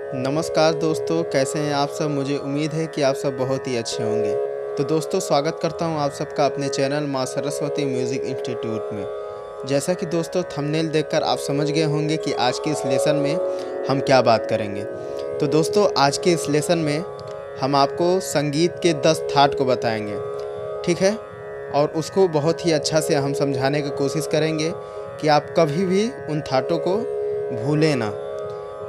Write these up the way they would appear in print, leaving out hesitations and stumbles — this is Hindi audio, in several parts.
नमस्कार दोस्तों, कैसे हैं आप सब। मुझे उम्मीद है कि आप सब बहुत ही अच्छे होंगे। तो दोस्तों, स्वागत करता हूं आप सबका अपने चैनल माँ सरस्वती म्यूज़िक इंस्टीट्यूट में। जैसा कि दोस्तों थंबनेल देखकर आप समझ गए होंगे कि आज के इस लेसन में हम क्या बात करेंगे। तो दोस्तों, आज के इस लेसन में हम आपको संगीत के 10 थाट को बताएंगे, ठीक है। और उसको बहुत ही अच्छा से हम समझाने की कोशिश करेंगे कि आप कभी भी उन थाटों को भूलें ना,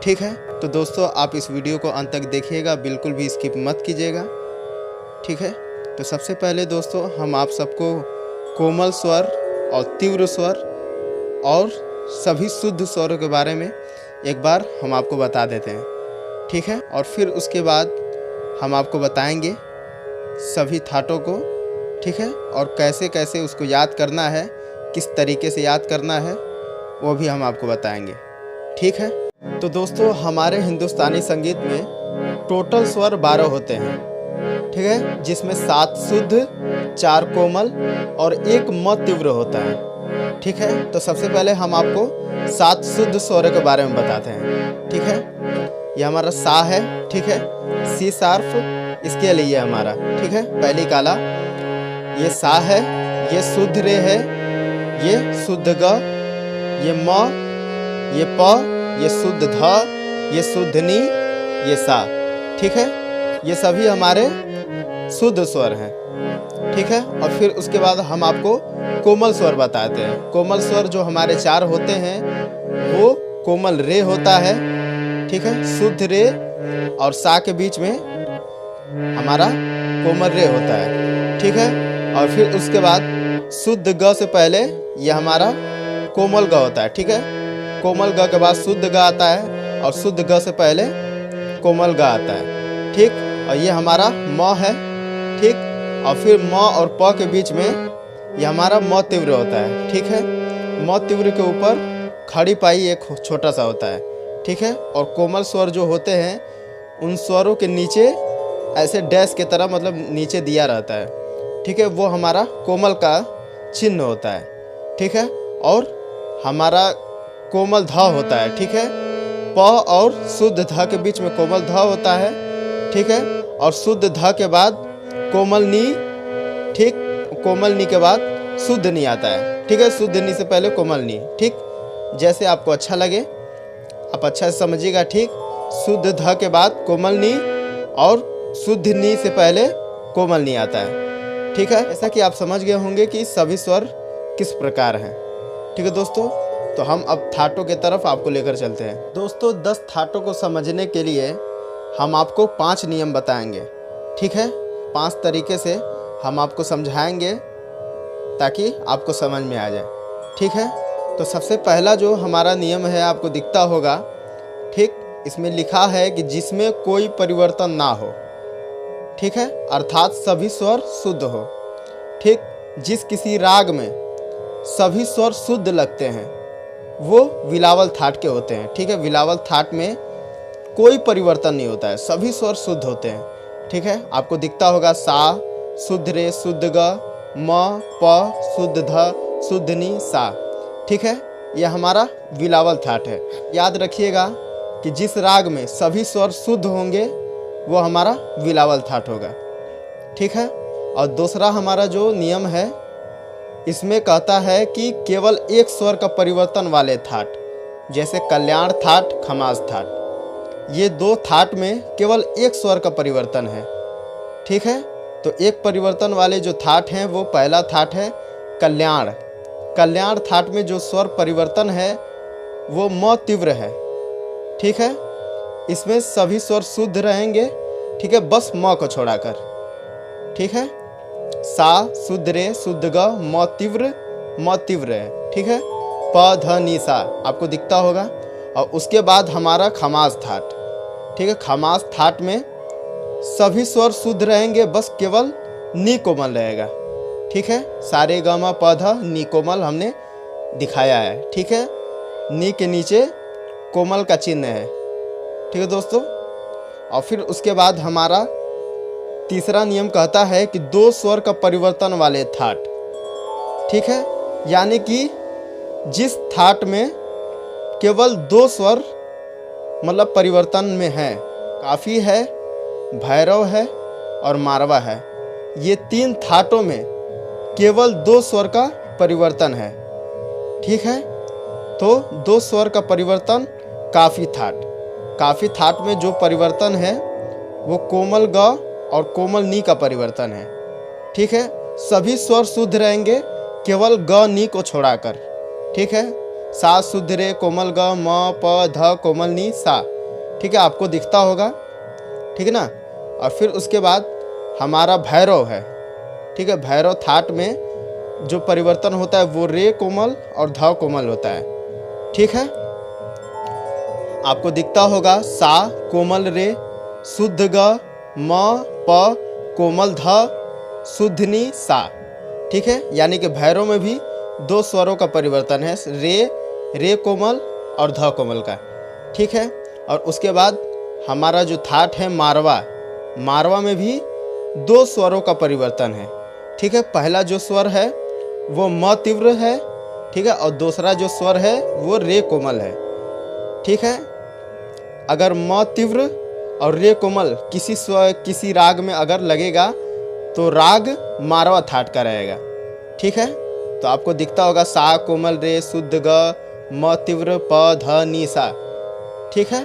ठीक है। तो दोस्तों, आप इस वीडियो को अंत तक देखिएगा, बिल्कुल भी स्किप मत कीजिएगा, ठीक है। तो सबसे पहले दोस्तों, हम आप सबको कोमल स्वर और तीव्र स्वर और सभी शुद्ध स्वरों के बारे में एक बार हम आपको बता देते हैं, ठीक है। और फिर उसके बाद हम आपको बताएंगे सभी थाटों को, ठीक है। और कैसे कैसे उसको याद करना है, किस तरीके से याद करना है, वो भी हम आपको बताएंगे, ठीक है। तो दोस्तों, हमारे हिंदुस्तानी संगीत में टोटल स्वर 12 होते हैं, ठीक है, जिसमें 7 शुद्ध, 4 कोमल और 1 म तीव्र होता है, ठीक है। तो सबसे पहले हम आपको 7 शुद्ध स्वरों के बारे में बताते हैं, ठीक है। ये हमारा सा है, ठीक है, सी शार्प इसके लिए हमारा, ठीक है, पहली काला। ये सा है, ये शुद्ध रे है, ये शुद्ध ग, ये म, ये प, ये शुद्ध ध, ये शुद्ध नी, ये सा, ठीक है। ये सभी हमारे शुद्ध स्वर हैं, ठीक है। और फिर उसके बाद हम आपको कोमल स्वर बताते हैं। कोमल स्वर जो हमारे 4 होते हैं वो कोमल रे होता है, ठीक है, शुद्ध रे और सा के बीच में हमारा कोमल रे होता है, ठीक है। और फिर उसके बाद शुद्ध ग से पहले यह हमारा कोमल ग होता है, ठीक है। कोमल ग के बाद शुद्ध ग आता है और शुद्ध ग से पहले कोमल ग आता है, ठीक। और ये हमारा म है, ठीक। और फिर म और प के बीच में ये हमारा म तीव्र होता है, ठीक है। म तीव्र के ऊपर खड़ी पाई एक छोटा सा होता है, ठीक है। और कोमल स्वर जो होते हैं उन स्वरों के नीचे ऐसे डैश के तरह मतलब नीचे दिया रहता है, ठीक है, वो हमारा कोमल का चिन्ह होता है, ठीक है। और हमारा कोमल ध होता है, ठीक है। प और शुद्ध ध के बीच में कोमल ध होता है, ठीक है। और शुद्ध ध के बाद कोमल नी, ठीक, कोमल नी के बाद शुद्ध नी आता है, ठीक है। शुद्ध नी से पहले कोमल नी, ठीक। जैसे आपको अच्छा लगे आप अच्छा से समझिएगा, ठीक। शुद्ध ध के बाद कोमल नी और शुद्ध नी से पहले कोमल नी आता है, ठीक है। ऐसा कि आप समझ गए होंगे कि सभी स्वर किस प्रकार हैं, ठीक है दोस्तों। तो हम अब थाटों के तरफ आपको लेकर चलते हैं। दोस्तों, 10 थाटों को समझने के लिए हम आपको 5 नियम बताएंगे, ठीक है। 5 तरीके से हम आपको समझाएंगे ताकि आपको समझ में आ जाए, ठीक है। तो सबसे पहला जो हमारा नियम है आपको दिखता होगा, ठीक। इसमें लिखा है कि जिसमें कोई परिवर्तन ना हो, ठीक है, अर्थात सभी स्वर शुद्ध हो, ठीक। जिस किसी राग में सभी स्वर शुद्ध लगते हैं वो बिलावल थाट के होते हैं, ठीक है। बिलावल थाट में कोई परिवर्तन नहीं होता है, सभी स्वर शुद्ध होते हैं, ठीक है। आपको दिखता होगा सा शुद्ध रे, शुद्ध ग, म, प, शुद्ध ध, शुद्ध नी, सा, ठीक है। यह हमारा बिलावल थाट है। याद रखिएगा कि जिस राग में सभी स्वर शुद्ध होंगे वो हमारा बिलावल थाट होगा, ठीक है। और दूसरा हमारा जो नियम है इसमें कहता है कि केवल एक स्वर का परिवर्तन वाले थाट, जैसे कल्याण थाट, खमास थाट, ये 2 थाट में केवल एक स्वर का परिवर्तन है, ठीक है। तो एक परिवर्तन वाले जो थाट हैं वो पहला थाट है कल्याण। कल्याण थाट में जो स्वर परिवर्तन है वो म तीव्र है, ठीक है। इसमें सभी स्वर शुद्ध रहेंगे, ठीक है, बस म को छोड़ाकर, ठीक है। सा शुद्ध रे, शुद्ध ग, म तीव्र है, ठीक है। प ध नी सा आपको दिखता होगा। और उसके बाद हमारा खमास थाट, ठीक है। खमास थाट में सभी स्वर शुद्ध रहेंगे, बस केवल नी कोमल रहेगा, ठीक है। सारे ग म प ध नी कोमल हमने दिखाया है, ठीक है। नी के नीचे कोमल का चिन्ह है, ठीक है दोस्तों। और फिर उसके बाद हमारा तीसरा नियम कहता है कि 2 स्वर का परिवर्तन वाले थाट, ठीक है। यानी कि जिस थाट में केवल 2 स्वर मतलब परिवर्तन में है। काफ़ी है, भैरव है और मारवा है। ये 3 थाटों में केवल 2 स्वर का परिवर्तन है। ठीक है, तो 2 स्वर का परिवर्तन काफ़ी थाट। काफ़ी थाट में जो परिवर्तन है वो कोमल ग और कोमल नी का परिवर्तन है। ठीक है, सभी स्वर शुद्ध रहेंगे केवल ग नी को छोड़ाकर। ठीक है, सा शुद्ध रे, कोमल ग, म प ध कोमल नी सा। ठीक है, आपको दिखता होगा। ठीक है ना। और फिर उसके बाद हमारा भैरव है। ठीक है, भैरव थाट में जो परिवर्तन होता है वो रे कोमल और ध कोमल होता है। ठीक है, आपको दिखता होगा सा कोमल रे शुद्ध ग, म प कोमल ध शुद्ध नी सा। ठीक है, यानी कि भैरव में भी 2 स्वरों का परिवर्तन है, रे कोमल और ध कोमल का। ठीक है, और उसके बाद हमारा जो थाट है मारवा में भी 2 स्वरों का परिवर्तन है। ठीक है, पहला जो स्वर है वो म तीव्र है। ठीक है, और दूसरा जो स्वर है वो रे कोमल है। ठीक है, अगर म तीव्र और रे कोमल किसी राग में अगर लगेगा तो राग मारवा थाट का रहेगा। ठीक है, तो आपको दिखता होगा सा कोमल रे शुद्ध ग, म तीव्र प ध नी सा। ठीक है,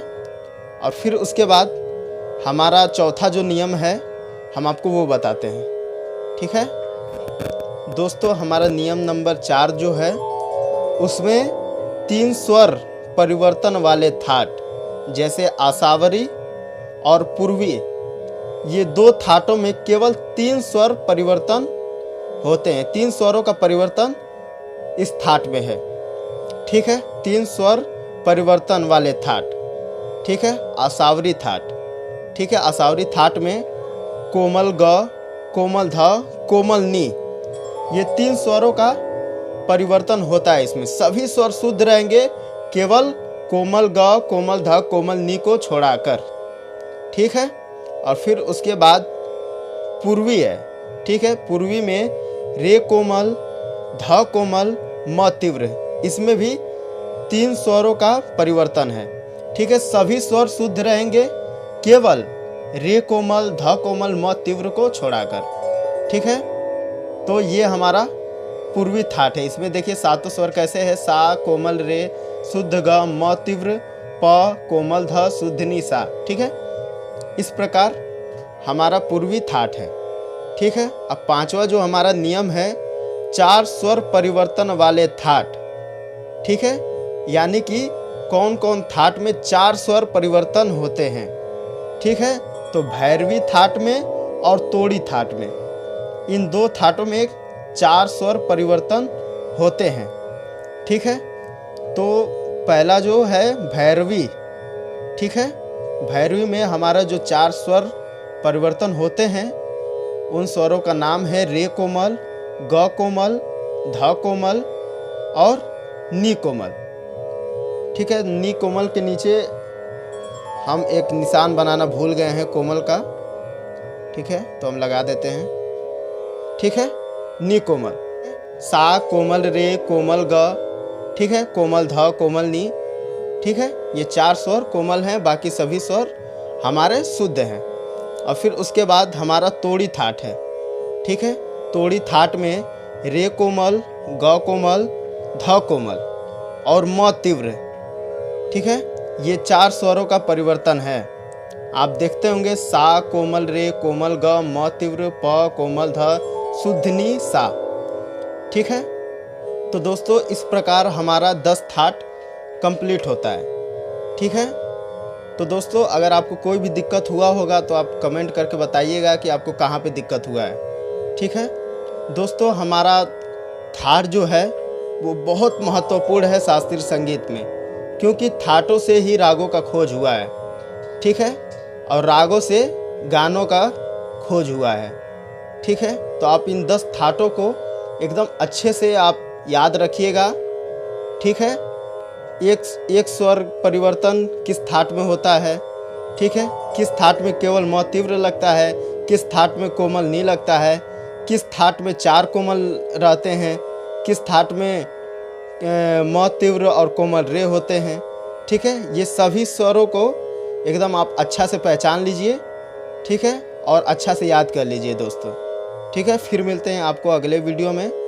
और फिर उसके बाद हमारा चौथा जो नियम है हम आपको वो बताते हैं। ठीक है दोस्तों, हमारा नियम नंबर 4 जो है उसमें 3 स्वर परिवर्तन वाले थाट जैसे आसावरी और पूर्वी, ये 2 थाटों में केवल 3 स्वर परिवर्तन होते हैं। 3 स्वरों का परिवर्तन इस थाट में है। ठीक है, 3 स्वर परिवर्तन वाले थाट। ठीक है, आसावरी थाट। ठीक है, आसावरी थाट में कोमल ग, कोमल ध, कोमल नी, ये 3 स्वरों का परिवर्तन होता है। इसमें सभी स्वर शुद्ध रहेंगे केवल कोमल ग, कोमल ध, कोमल नी को छोड़ाकर। ठीक है, और फिर उसके बाद पूर्वी है। ठीक है, पूर्वी में रे कोमल, ध कोमल, म तीव्र, इसमें भी 3 स्वरों का परिवर्तन है। ठीक है, सभी स्वर शुद्ध रहेंगे केवल रे कोमल, ध कोमल, म तीव्र को छोड़ाकर। ठीक है, तो ये हमारा पूर्वी थाट है। इसमें देखिए 7 स्वर कैसे है, सा कोमल रे शुद्ध ग, म तीव्र प कोमल ध शुद्ध नी सा। ठीक है, इस प्रकार हमारा पूर्वी थाट है। ठीक है, अब 5वां जो हमारा नियम है 4 स्वर परिवर्तन वाले थाट। ठीक है, यानी कि कौन कौन थाट में 4 स्वर परिवर्तन होते हैं। ठीक है, तो भैरवी थाट में और तोड़ी थाट में, इन 2 थाटों में 4 स्वर परिवर्तन होते हैं। ठीक है, तो पहला जो है भैरवी। ठीक है, भैरवी में हमारा जो 4 स्वर परिवर्तन होते हैं उन स्वरों का नाम है रे कोमल, ग कोमल, ध कोमल और नी कोमल। ठीक है, नी कोमल के नीचे हम एक निशान बनाना भूल गए हैं कोमल का। ठीक है, तो हम लगा देते हैं। ठीक है, नी कोमल, सा कोमल रे कोमल ग, ठीक है, कोमल ध कोमल नी। ठीक है, ये 4 स्वर कोमल हैं, बाकी सभी स्वर हमारे शुद्ध हैं। और फिर उसके बाद हमारा तोड़ी थाट है। ठीक है, तोड़ी थाट में रे कोमल, ग कोमल, ध कोमल और म तीव्र। ठीक है, ये 4 स्वरों का परिवर्तन है। आप देखते होंगे सा कोमल रे कोमल ग, म तीव्र प कोमल ध शुद्ध नी सा। ठीक है, तो दोस्तों इस प्रकार हमारा 10 थाट कंप्लीट होता है। ठीक है, तो दोस्तों अगर आपको कोई भी दिक्कत हुआ होगा तो आप कमेंट करके बताइएगा कि आपको कहाँ पे दिक्कत हुआ है। ठीक है दोस्तों, हमारा थाट जो है वो बहुत महत्वपूर्ण है शास्त्रीय संगीत में, क्योंकि थाटों से ही रागों का खोज हुआ है। ठीक है, और रागों से गानों का खोज हुआ है। ठीक है, तो आप इन 10 थाटों को एकदम अच्छे से आप याद रखिएगा। ठीक है, एक स्वर परिवर्तन किस थाट में होता है। ठीक है, किस थाट में केवल म तीव्र लगता है, किस थाट में कोमल नी लगता है, किस थाट में 4 कोमल रहते हैं, किस थाट में म तीव्र और कोमल रे होते हैं। ठीक है, ये सभी स्वरों को एकदम आप अच्छा से पहचान लीजिए, ठीक है, और अच्छा से याद कर लीजिए दोस्तों। ठीक है, फिर मिलते हैं आपको अगले वीडियो में।